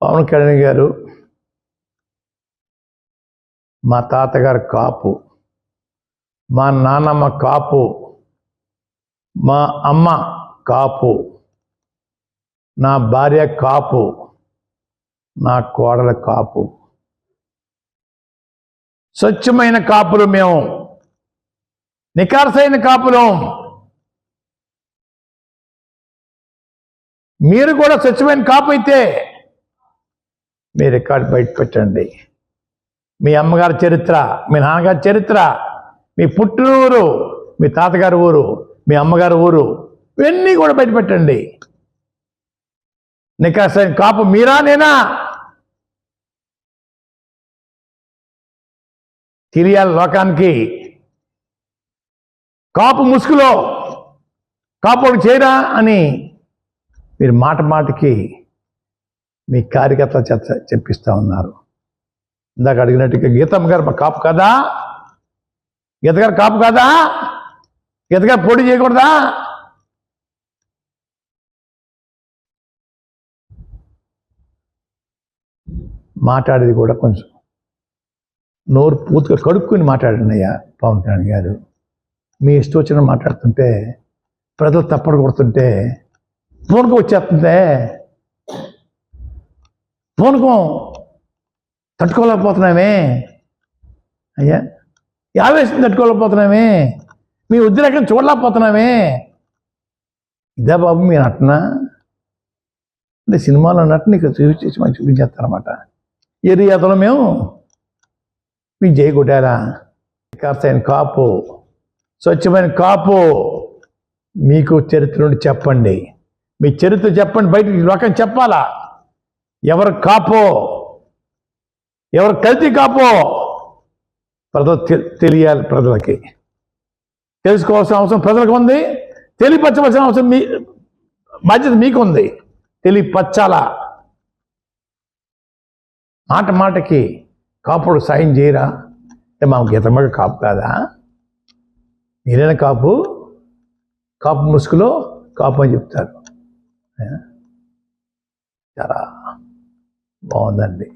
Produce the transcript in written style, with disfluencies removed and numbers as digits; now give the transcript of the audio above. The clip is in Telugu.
పవన్ కళ్యాణ్ గారు మా తాతగారు కాపు, మా నాన్నమ్మ కాపు, మా అమ్మ కాపు, నా భార్య కాపు, నా కోడల కాపు. స్వచ్ఛమైన కాపులు మేము, నికార్సైన కాపులం. మీరు కూడా స్వచ్ఛమైన కాపు అయితే మీ రికార్డు బయట పెట్టండి. మీ అమ్మగారి చరిత్ర, మీ నాన్నగారి చరిత్ర, మీ పుట్టిన ఊరు, మీ తాతగారి ఊరు, మీ అమ్మగారి ఊరు, ఇవన్నీ కూడా బయట పెట్టండి. నికార్సైన కాపు మీరా నేనా తెలియాలి లోకానికి. కాపు ముసుగులో కాపుడు చేయరా అని మీరు మాట మాటకి మీ కార్యకర్తల చేత చెప్పిస్తూ ఉన్నారు. ఇందాక అడిగినట్టుగా గీతమ్మ గారు మా కాపు కదా, గీత గారు కాపు కదా, గీత గారు పోటీ చేయకూడదా? మాట్లాడేది కూడా కొంచెం నోరు పూర్తిగా కడుక్కుని మాట్లాడండి అయ్యా పవన్ కళ్యాణ్ గారు. మీ ఇష్టం వచ్చిన మాట్లాడుతుంటే, ప్రజలు తప్పడు కొడుతుంటే పూనకం వచ్చేస్తుంటే, పూనకం తట్టుకోలేకపోతున్నామే అయ్యా, ఈ ఆవేశం తట్టుకోలేకపోతున్నామే, మీ ఉద్రేకం చూడలేకపోతున్నామే. ఇదే బాబు మీ నటన అంటే సినిమాలో నటన నీకు చూపించేసి మాకు చూపించేస్తారన్నమాట. ఏరియాలో మేము మీ జై కొట్టారా? నికార్సైన కాపు, స్వచ్ఛమైన కాపు. మీకు చరిత్ర నుండి చెప్పండి, మీ చరిత్ర చెప్పండి, బయటికి లోకం చెప్పాలా. ఎవరు కాపో, ఎవరు కల్తీ కాపో ప్రజలు తెలియాలి. ప్రజలకి తెలుసుకోవాల్సిన అవసరం ప్రజలకు ఉంది, తెలియపరచవలసిన అవసరం బాధ్యత మీకుంది. తెలియపరచాలా. మాట మాటకి కాపుడు సాయం చేయరా అంటే మాకు గీతమ్మగా కాపు కాదా? మీరైనా కాపు, కాపు ముసుగులో కాపు అని చెప్తారు. చాలా బాగుందండి.